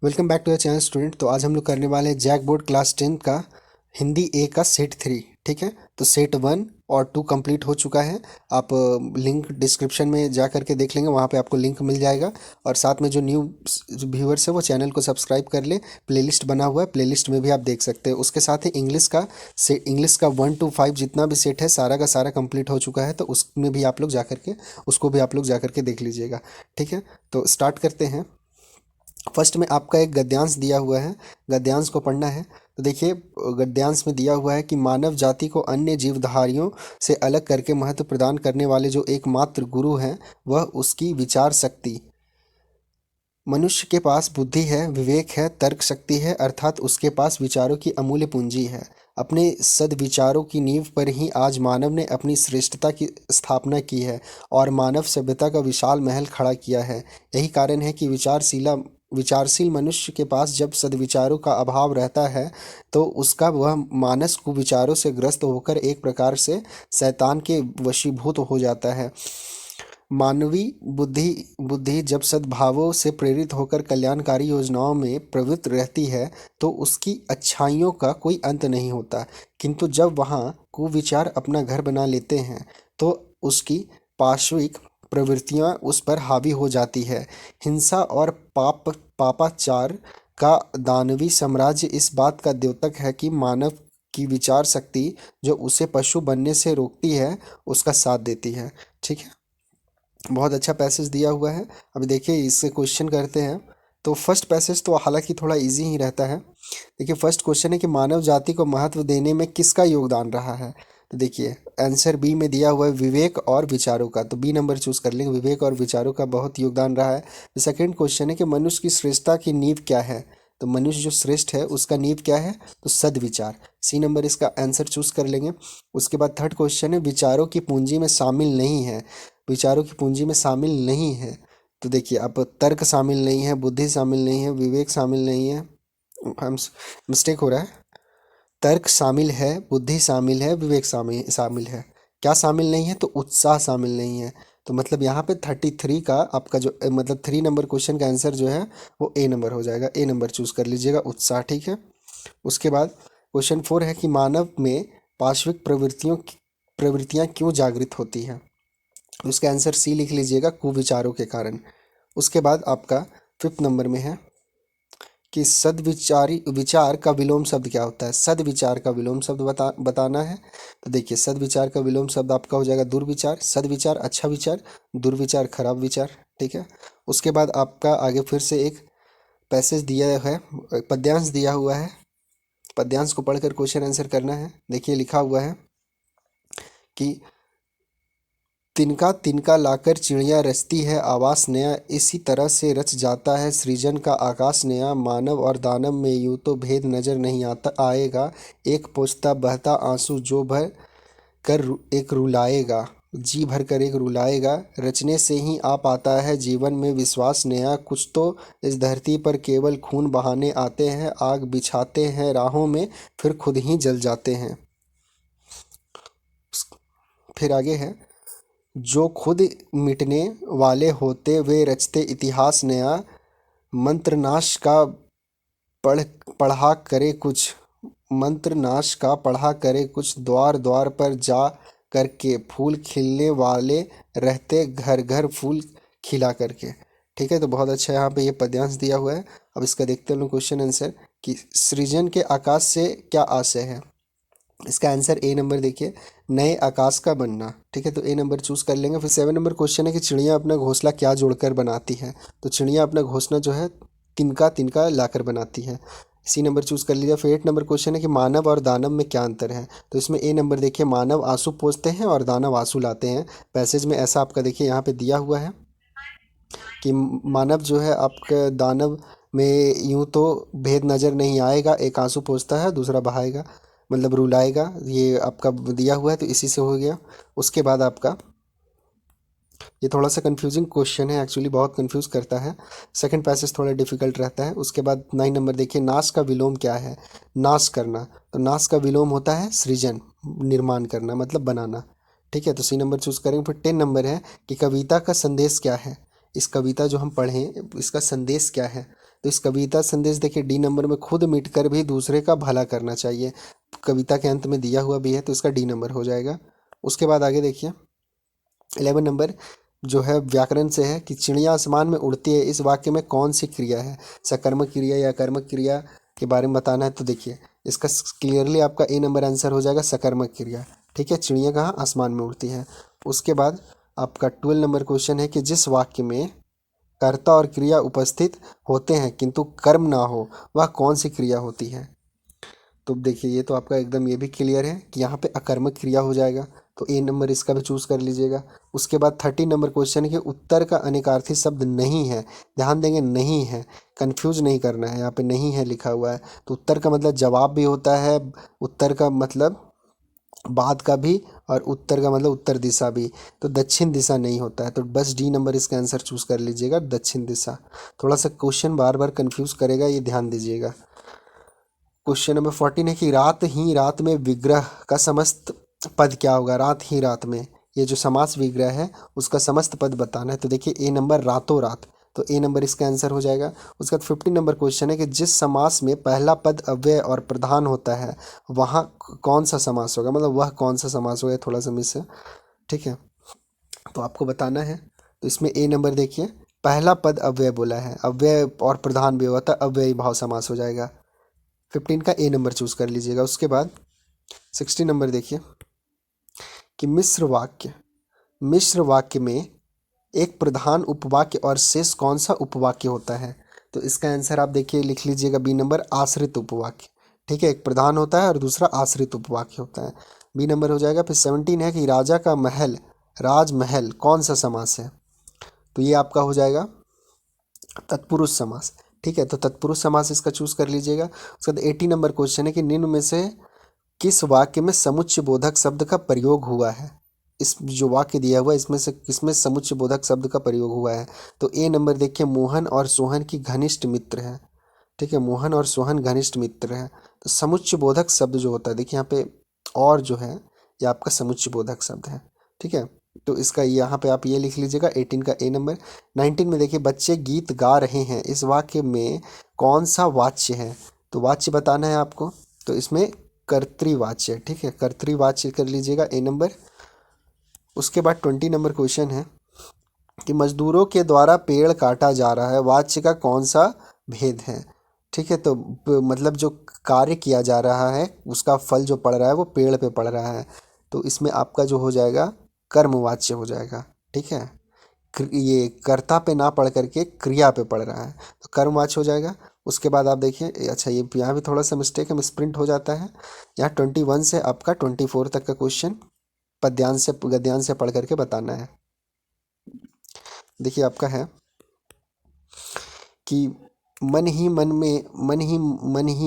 Welcome back to the channel student. तो आज हम लोग करने वाले हैं जैक बोर्ड क्लास 10 का हिंदी ए का सेट 3। ठीक है, तो सेट 1 और 2 कंप्लीट हो चुका है। आप लिंक डिस्क्रिप्शन में जा करके देख लेंगे, वहाँ पे आपको लिंक मिल जाएगा। और साथ में जो न्यू व्यूअर्स है वो चैनल को सब्सक्राइब कर ले। प्लेलिस्ट बना हुआ है, प्लेलिस्ट में भी आप देख सकते हैं। उसके साथ ही इंग्लिश का 1 to 5 जितना भी सेट है सारा का सारा कंप्लीट हो चुका है, तो उसमें भी आप लोग जा करके उसको भी आप लोग जा करके देख लीजिएगा। ठीक है, तो स्टार्ट करते हैं। फर्स्ट में आपका एक गद्यांश दिया हुआ है, गद्यांश को पढ़ना है। तो देखिए, गद्यांश में दिया हुआ है कि मानव जाति को अन्य जीवधारियों से अलग करके महत्व प्रदान करने वाले जो एकमात्र गुरु हैं वह उसकी विचार शक्ति। मनुष्य के पास बुद्धि है, विवेक है, तर्क शक्ति है, अर्थात उसके पास विचारों की अमूल्य पूंजी है। अपने सद्विचारों की नींव पर ही आज मानव ने अपनी श्रेष्ठता की स्थापना की है और मानव सभ्यता का विशाल महल खड़ा किया है। यही कारण है कि विचारशील मनुष्य के पास जब सद्विचारों का अभाव रहता है तो उसका वह मानस कुविचारों से ग्रस्त होकर एक प्रकार से शैतान के वशीभूत हो जाता है। मानवीय बुद्धि बुद्धि जब सद्भावों से प्रेरित होकर कल्याणकारी योजनाओं में प्रवृत्त रहती है तो उसकी अच्छाइयों का कोई अंत नहीं होता, किंतु जब वहाँ कुविचार अपना घर बना लेते हैं तो उसकी पाशविक प्रवृत्तियाँ उस पर हावी हो जाती है। हिंसा और पापाचार का दानवी साम्राज्य इस बात का द्योतक है कि मानव की विचार शक्ति जो उसे पशु बनने से रोकती है उसका साथ देती है। ठीक है, बहुत अच्छा पैसेज दिया हुआ है। अभी देखिए इससे क्वेश्चन करते हैं। तो फर्स्ट पैसेज तो हालांकि थोड़ा इजी ही रहता है। देखिए, फर्स्ट क्वेश्चन है कि मानव जाति को महत्व देने में किसका योगदान रहा है। तो देखिए आंसर बी में दिया हुआ है विवेक और विचारों का, तो बी नंबर चूज कर लेंगे। विवेक और विचारों का बहुत योगदान रहा है। सेकंड क्वेश्चन है कि मनुष्य की श्रेष्ठता की नींव क्या है। तो मनुष्य जो श्रेष्ठ है उसका नींव क्या है, तो सद्विचार। सी नंबर इसका आंसर चूज कर लेंगे। उसके बाद थर्ड क्वेश्चन है विचारों की पूंजी में शामिल नहीं है। विचारों की पूंजी में शामिल नहीं है, तो देखिए आप तर्क शामिल नहीं है, बुद्धि शामिल नहीं है, विवेक शामिल नहीं है। हम मिस्टेक हो रहा है। तर्क शामिल है, बुद्धि शामिल है, विवेक शामिल शामिल है। क्या शामिल नहीं है, तो उत्साह शामिल नहीं है। तो मतलब यहाँ पे 33 का आपका जो मतलब 3 नंबर क्वेश्चन का आंसर जो है वो ए नंबर हो जाएगा। ए नंबर चूज कर लीजिएगा, उत्साह। ठीक है, उसके बाद क्वेश्चन 4 है कि मानव में पाशविक प्रवृत्तियाँ क्यों जागृत होती हैं। उसका आंसर सी लिख लीजिएगा, कुविचारों के कारण। उसके बाद आपका फिफ्थ नंबर में है कि सद्विचारी विचार का विलोम शब्द क्या होता है। सद्विचार का विलोम शब्द बताना है। तो देखिए सद्विचार का विलोम शब्द आपका हो जाएगा दुर्विचार। सद्विचार अच्छा विचार, दुर्विचार खराब विचार। ठीक है, उसके बाद आपका आगे फिर से एक पैसेज दिया है, पद्यांश दिया हुआ है। पद्यांश को पढ़कर क्वेश्चन आंसर करना है। देखिए लिखा हुआ है कि तिनका तिनका लाकर चिड़िया रचती है आवास नया, इसी तरह से रच जाता है सृजन का आकाश नया। मानव और दानव में यूं तो भेद नजर नहीं आता आएगा, एक पोंछता बहता आंसू जो भर कर एक रुलाएगा, जी भर कर एक रुलाएगा। रचने से ही आ पाता है जीवन में विश्वास नया, कुछ तो इस धरती पर केवल खून बहाने आते हैं, आग बिछाते हैं राहों में फिर खुद ही जल जाते हैं। फिर आगे है, जो खुद मिटने वाले होते वे रचते इतिहास नया। मंत्रनाश का पढ़ पढ़ा करे कुछ मंत्रनाश का पढ़ा करे कुछ, द्वार द्वार पर जा करके फूल खिलने वाले रहते घर घर फूल खिला करके। ठीक है, तो बहुत अच्छा यहाँ पे ये पद्यांश दिया हुआ है। अब इसका देखते हैं क्वेश्चन आंसर कि सृजन के आकाश से क्या आशय है। इसका आंसर ए नंबर देखिए, नए आकाश का बनना। ठीक है, तो ए नंबर चूज कर लेंगे। फिर 7 नंबर क्वेश्चन है कि चिड़िया अपना घोंसला क्या जोड़कर बनाती है। तो चिड़िया अपना घोंसला जो है तिनका तिनका लाकर बनाती है। सी नंबर चूज कर लीजिए। फिर 8 नंबर क्वेश्चन है कि मानव और दानव में क्या अंतर है। तो इसमें ए नंबर देखिए, मानव आंसू पोंछते हैं और दानव आंसू लाते हैं। पैसेज में ऐसा आपका देखिए यहाँ पे दिया हुआ है कि मानव जो है आपका दानव में यूं तो भेद नज़र नहीं आएगा, एक आंसू पोंछता है दूसरा बहाएगा मतलब रुलाएगा, ये आपका दिया हुआ है तो इसी से हो गया। उसके बाद आपका ये थोड़ा सा कंफ्यूजिंग क्वेश्चन है, एक्चुअली बहुत कंफ्यूज करता है। सेकंड पैसेज थोड़ा डिफिकल्ट रहता है। उसके बाद 9 नंबर देखिए, नाश का विलोम क्या है। नाश करना, तो नाश का विलोम होता है सृजन, निर्माण करना मतलब बनाना। ठीक है, तो सी नंबर चूज करेंगे। फिर 10 नंबर है कि कविता का संदेश क्या है। इस कविता जो हम पढ़ें इसका संदेश क्या है। तो इस कविता संदेश देखिए डी नंबर में, खुद मिटकर भी दूसरे का भला करना चाहिए, कविता के अंत में दिया हुआ भी है, तो इसका डी नंबर हो जाएगा। उसके बाद आगे देखिए 11 नंबर जो है व्याकरण से है कि चिड़िया आसमान में उड़ती है, इस वाक्य में कौन सी क्रिया है, सकर्मक क्रिया या कर्मक क्रिया के बारे में बताना है। तो देखिए इसका क्लियरली आपका ए नंबर आंसर हो जाएगा, सकर्मक क्रिया। ठीक है, चिड़िया कहाँ, आसमान में उड़ती है। उसके बाद आपका 12 नंबर क्वेश्चन है कि जिस वाक्य में कर्ता और क्रिया उपस्थित होते हैं किंतु कर्म ना हो, वह कौन सी क्रिया होती है। तो देखिए ये तो आपका एकदम ये भी क्लियर है कि यहाँ पे अकर्मक क्रिया हो जाएगा, तो ए नंबर इसका भी चूज कर लीजिएगा। उसके बाद 13 नंबर क्वेश्चन है कि उत्तर का अनेकार्थी शब्द नहीं है, ध्यान देंगे नहीं है, कंफ्यूज नहीं करना है, यहाँ पे नहीं है लिखा हुआ है। तो उत्तर का मतलब जवाब भी होता है, उत्तर का मतलब बाद का भी, और उत्तर का मतलब उत्तर दिशा भी। तो दक्षिण दिशा नहीं होता है, तो बस डी नंबर इसका आंसर चूज कर लीजिएगा, दक्षिण दिशा। थोड़ा सा क्वेश्चन बार बार कंफ्यूज करेगा, ये ध्यान दीजिएगा। क्वेश्चन नंबर 14 है कि रात ही रात में विग्रह का समस्त पद क्या होगा। रात ही रात में, ये जो समास विग्रह है उसका समस्त पद बताना है। तो देखिए ए नंबर रातों रात, तो ए नंबर इसका आंसर हो जाएगा। उसके बाद 15 नंबर क्वेश्चन है कि जिस समास में पहला पद अव्यय और प्रधान होता है वहाँ कौन सा समास होगा, मतलब वह कौन सा समास होगा, थोड़ा सा मिस है। ठीक है, तो आपको बताना है। तो इसमें ए नंबर देखिए पहला पद अव्यय बोला है, अव्यय और प्रधान भी होता है, अव्ययी भाव समास हो जाएगा। 15 का ए नंबर चूज कर लीजिएगा। उसके बाद 16 नंबर देखिए कि मिश्र वाक्य में एक प्रधान उपवाक्य और शेष कौन सा उपवाक्य होता है। तो इसका आंसर आप देखिए लिख लीजिएगा बी नंबर, आश्रित उपवाक्य। ठीक है, एक प्रधान होता है और दूसरा आश्रित उपवाक्य होता है, बी नंबर हो जाएगा। फिर 17 है कि राजा का महल, राजमहल कौन सा समास है। तो ये आपका हो जाएगा तत्पुरुष समास। ठीक है, तो तत्पुरुष समास इसका चूज कर लीजिएगा। उसके बाद 80 नंबर क्वेश्चन है कि निम्न में से किस वाक्य में समुच्चय बोधक शब्द का प्रयोग हुआ है। इस जो वाक्य दिया हुआ है इसमें से किसमें समुच्चय बोधक शब्द का प्रयोग हुआ है। तो ए नंबर देखिए मोहन और सोहन की घनिष्ठ मित्र है। ठीक है, मोहन और सोहन घनिष्ठ मित्र है। तो समुच्चय बोधक शब्द जो होता है देखिए यहाँ पे और जो है ये आपका समुच्चय बोधक शब्द है। ठीक है, तो इसका यहाँ पे आप ये लिख लीजिएगा 18 का ए नंबर। 19 में देखिए बच्चे गीत गा रहे हैं, इस वाक्य में कौन सा वाच्य है। तो वाच्य बताना है आपको, तो इसमें कर्तृवाच्य। ठीक है, कर्तृवाच्य कर लीजिएगा ए नंबर। उसके बाद 20 नंबर क्वेश्चन है कि मजदूरों के द्वारा पेड़ काटा जा रहा है, वाच्य का कौन सा भेद है। ठीक है, तो मतलब जो कार्य किया जा रहा है उसका फल जो पड़ रहा है वो पेड़ पे पड़ रहा है, तो इसमें आपका जो हो जाएगा कर्मवाच्य हो जाएगा। ठीक है, ये कर्ता पे ना पढ़ करके क्रिया पे पढ़ रहा है, तो कर्मवाच्य हो जाएगा। उसके बाद आप देखिए, अच्छा ये यहाँ भी थोड़ा सा मिस्टेक है, मिसप्रिंट हो जाता है। यहाँ 21 से आपका 24 तक का क्वेश्चन पद्यांश से गद्यांश से पढ़ करके बताना है। देखिए आपका है कि मन ही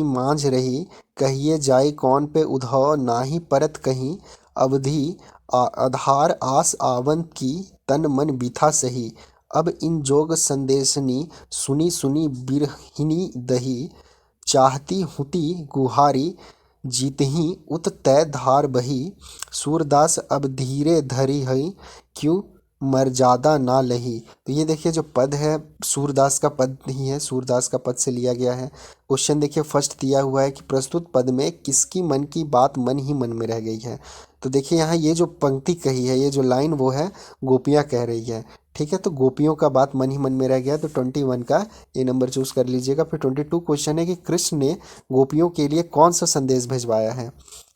मांझ रही, कहिए जाय कौन पे उधौ नाही परत कहीं, अवधि आधार आस आवंत की तन मन बिथा सही, अब इन जोग संदेशनी सुनी सुनी बिरहिनी दही, चाहती हुती गुहारी जीतही उत तय धार बही, सूरदास अब धीरे धरी हई, क्यों मर्यादा ना लही। तो ये देखिए जो पद है सूरदास का पद नहीं है, सूरदास का पद से लिया गया है। क्वेश्चन देखिए फर्स्ट दिया हुआ है कि प्रस्तुत पद में किसकी मन की बात मन ही मन में रह गई है। तो देखिए यहाँ ये जो पंक्ति कही है, ये जो लाइन वो है गोपियाँ कह रही है। ठीक है, तो गोपियों का बात मन ही मन में रह गया, तो 21 का ये नंबर चूज कर लीजिएगा। फिर 22 क्वेश्चन है कि कृष्ण ने गोपियों के लिए कौन सा संदेश भिजवाया है।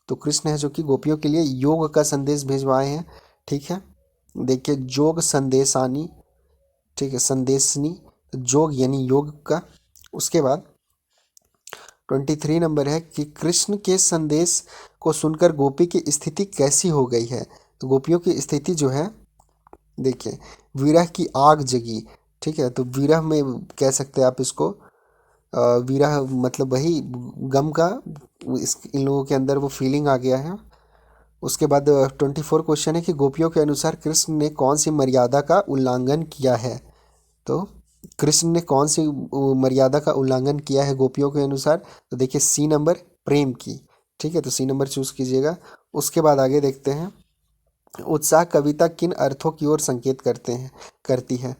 तो कृष्ण है जो कि गोपियों के लिए योग का संदेश भिजवाए हैं। ठीक है, देखिए जोग संदेशानी, ठीक है संदेशनी, जोग यानी योग का। उसके बाद 23 नंबर है कि कृष्ण के संदेश को सुनकर गोपी की स्थिति कैसी हो गई है। तो गोपियों की स्थिति जो है देखिए विरह की आग जगी। ठीक है, तो विरह में कह सकते हैं आप इसको, विरह मतलब वही गम का, इन लोगों के अंदर वो फीलिंग आ गया है। उसके बाद 24 क्वेश्चन है कि गोपियों के अनुसार कृष्ण ने कौन सी मर्यादा का उल्लंघन किया है। तो कृष्ण ने कौन सी मर्यादा का उल्लंघन किया है गोपियों के अनुसार। तो देखिए सी नंबर प्रेम की। ठीक है, तो सी नंबर चूज कीजिएगा। उसके बाद आगे देखते हैं उत्साह कविता किन अर्थों की ओर संकेत करती है।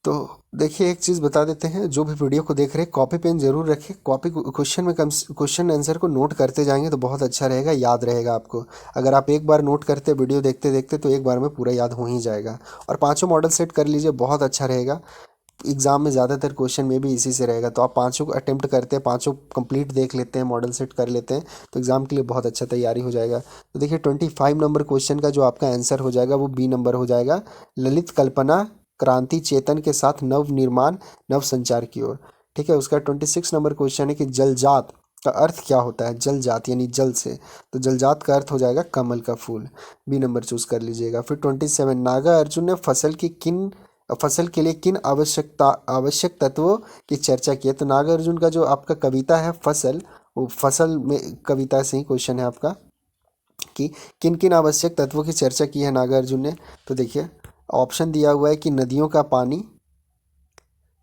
तो देखिए एक चीज़ बता देते हैं, जो भी वीडियो को देख रहे हैं कॉपी पेन जरूर रखें। कॉपी क्वेश्चन में कम क्वेश्चन आंसर को नोट करते जाएंगे तो बहुत अच्छा रहेगा, याद रहेगा आपको। अगर आप एक बार नोट करते वीडियो देखते देखते तो एक बार में पूरा याद हो ही जाएगा। और पांचों मॉडल सेट कर लीजिए, बहुत अच्छा रहेगा। एग्जाम में ज़्यादातर क्वेश्चन में भी इसी से रहेगा, तो आप पांचों को अटेम्प्ट करते हैं, पांचों कंप्लीट देख लेते हैं, मॉडल सेट कर लेते हैं, तो एग्जाम के लिए बहुत अच्छा तैयारी हो जाएगा। तो देखिए 25 नंबर क्वेश्चन का जो आपका आंसर हो जाएगा वो बी नंबर हो जाएगा, ललित कल्पना क्रांति चेतन के साथ नव निर्माण नव संचार की ओर। ठीक है, उसका 26 नंबर क्वेश्चन है कि जलजात का अर्थ क्या होता है। जलजात यानी जल से, तो जलजात का अर्थ हो जाएगा कमल का फूल। बी नंबर चूज कर लीजिएगा। फिर 27, नागा अर्जुन ने फसल के लिए किन आवश्यक तत्वों की चर्चा की है। तो नागार्जुन का जो आपका कविता है फसल, वो फसल में कविता से ही क्वेश्चन है आपका कि किन किन आवश्यक तत्वों की चर्चा की है नागार्जुन ने। तो देखिए ऑप्शन दिया हुआ है कि नदियों का पानी,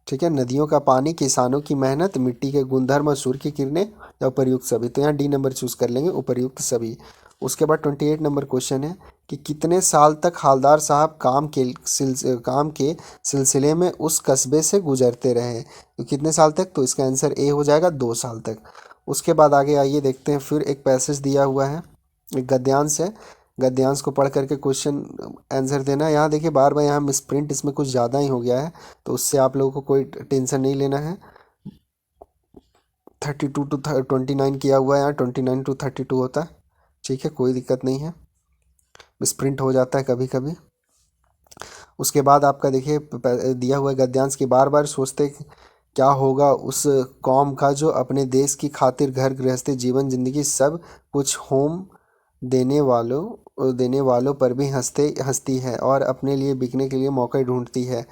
ठीक है, नदियों का पानी, किसानों की मेहनत, मिट्टी के गुणधर्म और सूर्य की किरणें, या उपर्युक्त सभी। तो यहाँ डी नंबर चूज कर लेंगे, उपर्युक्त सभी। उसके बाद 28 नंबर क्वेश्चन है कि कितने साल तक हालदार साहब काम के सिलसिले में उस कस्बे से गुजरते रहे। तो कितने साल तक, तो इसका आंसर ए हो जाएगा 2 साल तक। उसके बाद आगे आइए देखते हैं, फिर एक पैसेज दिया हुआ है, एक गद्यांश है। गद्यांश को पढ़ करके क्वेश्चन आंसर देना है। यहाँ देखिए बार बार यहाँ मिसप्रिंट इसमें कुछ ज़्यादा ही हो गया है, तो उससे आप लोगों को कोई टेंशन नहीं लेना है। 32 to 29 किया हुआ है, यहाँ 29 to 32 होता है। ठीक है, कोई दिक्कत नहीं है, मिसप्रिंट हो जाता है कभी कभी। उसके बाद आपका देखिए दिया हुआ है गद्यांश की, बार बार सोचते क्या होगा उस कौम का जो अपने देश की खातिर घर गृहस्थी जीवन जिंदगी सब कुछ होम देने वालों पर भी हंसती है और अपने लिए बिकने के लिए मौके ढूंढती है।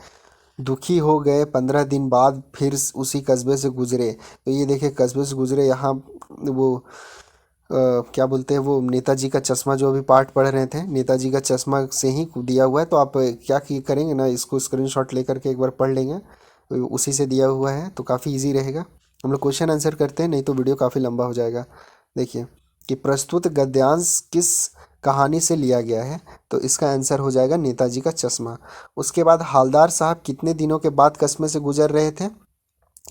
दुखी हो गए 15 दिन बाद फिर उसी कस्बे से गुजरे। तो ये देखिए कस्बे से गुजरे, यहाँ वो क्या बोलते हैं, वो नेताजी का चश्मा जो अभी पाठ पढ़ रहे थे, नेताजी का चश्मा से ही दिया हुआ है। तो आप क्या करेंगे ना, इसको स्क्रीनशॉट लेकर के एक बार पढ़ लेंगे, तो उसी से दिया हुआ है, तो काफ़ी इजी रहेगा। हम लोग क्वेश्चन आंसर करते हैं, नहीं तो वीडियो काफ़ी लंबा हो जाएगा। देखिए कि प्रस्तुत गद्यांश किस कहानी से लिया गया है। तो इसका आंसर हो जाएगा नेताजी का चश्मा। उसके बाद हालदार साहब कितने दिनों के बाद कस्बे से गुजर रहे थे।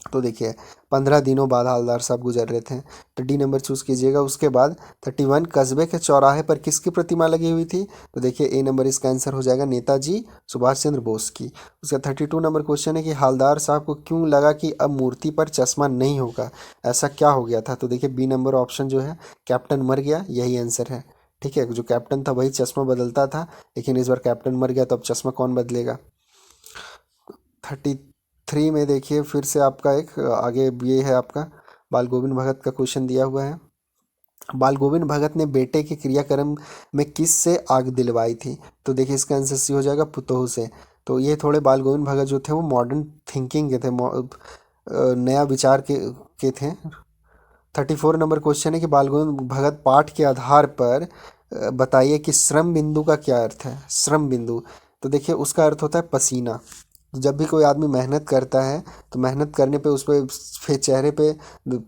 तो देखिए 15 दिनों बाद हालदार साहब गुजर रहे थे, तो डी नंबर चूज कीजिएगा। उसके बाद 31, कस्बे के चौराहे पर किसकी प्रतिमा लगी हुई थी। तो देखिए ए नंबर इसका आंसर हो जाएगा नेताजी सुभाष चंद्र बोस की। उसका 32 नंबर क्वेश्चन है कि हालदार साहब को क्यों लगा कि अब मूर्ति पर चश्मा नहीं होगा, ऐसा क्या हो गया था। तो देखिए बी नंबर ऑप्शन जो है, कैप्टन मर गया, यही आंसर है। ठीक है, जो कैप्टन था वही चश्मा बदलता था, लेकिन इस बार कैप्टन मर गया तो अब चश्मा कौन बदलेगा। 33 में देखिए फिर से आपका एक आगे ये है आपका बाल गोविंद भगत का क्वेश्चन दिया हुआ है। बाल गोविंद भगत ने बेटे के क्रियाक्रम में किस से आग दिलवाई थी। तो देखिए इसका आंसर सी हो जाएगा पुतोहू से। तो ये थोड़े बाल गोविंद भगत जो थे वो मॉडर्न थिंकिंग के थे, नया विचार के थे। 34 नंबर क्वेश्चन है कि बाल गोविंद भगत पाठ के आधार पर बताइए कि श्रम बिंदु का क्या अर्थ है। श्रम बिंदु, तो देखिए उसका अर्थ होता है पसीना। जब भी कोई आदमी मेहनत करता है तो मेहनत करने पे उस पे चेहरे पे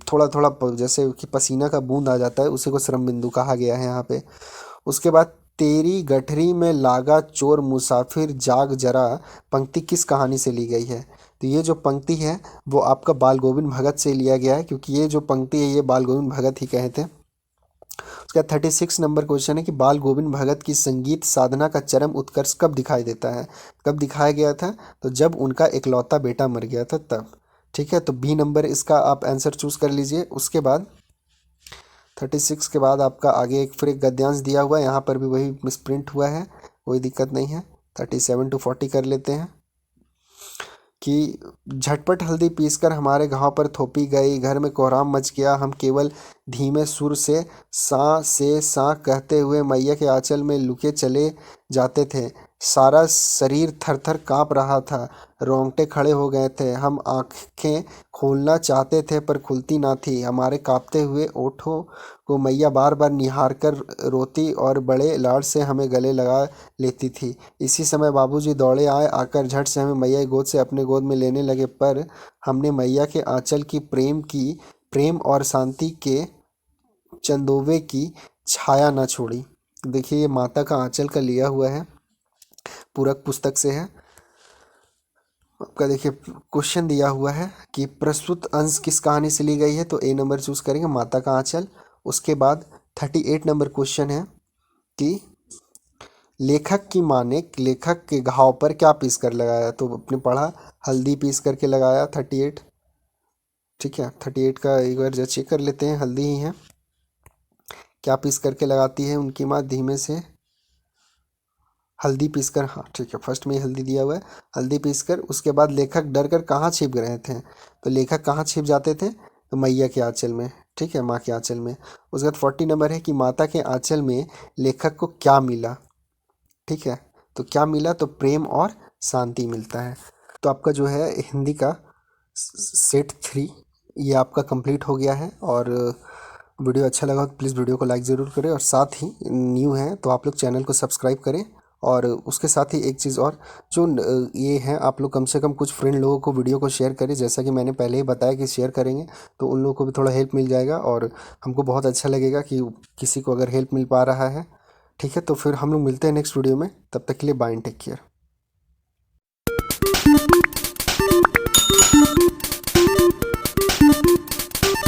थोड़ा थोड़ा जैसे कि पसीना का बूंद आ जाता है, उसी को श्रम बिंदु कहा गया है यहाँ पे। उसके बाद तेरी गठरी में लागा चोर मुसाफिर जाग जरा पंक्ति किस कहानी से ली गई है। तो ये जो पंक्ति है वो आपका बाल गोविंद भगत से लिया गया है, क्योंकि ये जो पंक्ति है ये बाल गोविंद भगत ही कहे थे। उसका 36 नंबर क्वेश्चन है कि बाल गोविंद भगत की संगीत साधना का चरम उत्कर्ष कब दिखाई देता है। कब दिखाया गया था, तो जब उनका इकलौता बेटा मर गया था तब। ठीक है, तो बी नंबर इसका आप आंसर चूज कर लीजिए। उसके बाद 36 के बाद आपका आगे एक फिर एक गद्यांश दिया हुआ है, यहाँ पर भी वही मिसप्रिंट हुआ है, कोई दिक्कत नहीं है। 37 to 40 कर लेते हैं कि झटपट हल्दी पीसकर हमारे घाव पर थोपी गई, घर में कोहराम मच गया, हम केवल धीमे सुर से सा कहते हुए मैया के आंचल में लुके चले जाते थे। सारा शरीर थर थर काँप रहा था, रोंगटे खड़े हो गए थे, हम आंखें खोलना चाहते थे पर खुलती ना थी। हमारे कांपते हुए ओठों को मैया बार बार निहार कर रोती और बड़े लाड से हमें गले लगा लेती थी। इसी समय बाबूजी दौड़े आए, आकर झट से हमें मैया की गोद से अपने गोद में लेने लगे, पर हमने मैया के आंचल की प्रेम और शांति के चंदोवे की छाया न छोड़ी। देखिए ये माता का आंचल का लिया हुआ है, पूरक पुस्तक से है। आपका देखिए क्वेश्चन दिया हुआ है कि प्रस्तुत अंश किस कहानी से ली गई है, तो ए नंबर चूज करेंगे, माता का आंचल। उसके बाद 38 नंबर क्वेश्चन है कि लेखक की माँ ने लेखक के घाव पर क्या पीस कर लगाया, तो आपने पढ़ा हल्दी पीस करके लगाया 38। ठीक है, 38 का एक बार जरा चेक कर लेते हैं, हल्दी ही है। क्या पीस करके लगाती है उनकी माँ धीमे से, हल्दी पीसकर, हाँ ठीक है, फर्स्ट में ही हल्दी दिया हुआ है, हल्दी पीसकर। उसके बाद लेखक डर कर कहाँ छिप रहे थे, तो लेखक कहाँ छिप जाते थे, तो मैया के आंचल में, ठीक है, माँ के आंचल में। उसके बाद 40 नंबर है कि माता के आंचल में लेखक को क्या मिला, ठीक है, तो क्या मिला, तो प्रेम और शांति मिलता है। तो आपका जो है हिंदी का सेट 3 ये आपका कंप्लीट हो गया है। और वीडियो अच्छा लगा तो प्लीज़ वीडियो को लाइक ज़रूर करें, और साथ ही न्यू हैं तो आप लोग चैनल को सब्सक्राइब करें। और उसके साथ ही एक चीज़ और, जो ये है, आप लोग कम से कम कुछ फ्रेंड लोगों को वीडियो को शेयर करें, जैसा कि मैंने पहले ही बताया कि शेयर करेंगे तो उन लोगों को भी थोड़ा हेल्प मिल जाएगा, और हमको बहुत अच्छा लगेगा कि किसी को अगर हेल्प मिल पा रहा है। ठीक है, तो फिर हम लोग मिलते हैं नेक्स्ट वीडियो में, तब तक के लिए बाय एंड टेक केयर।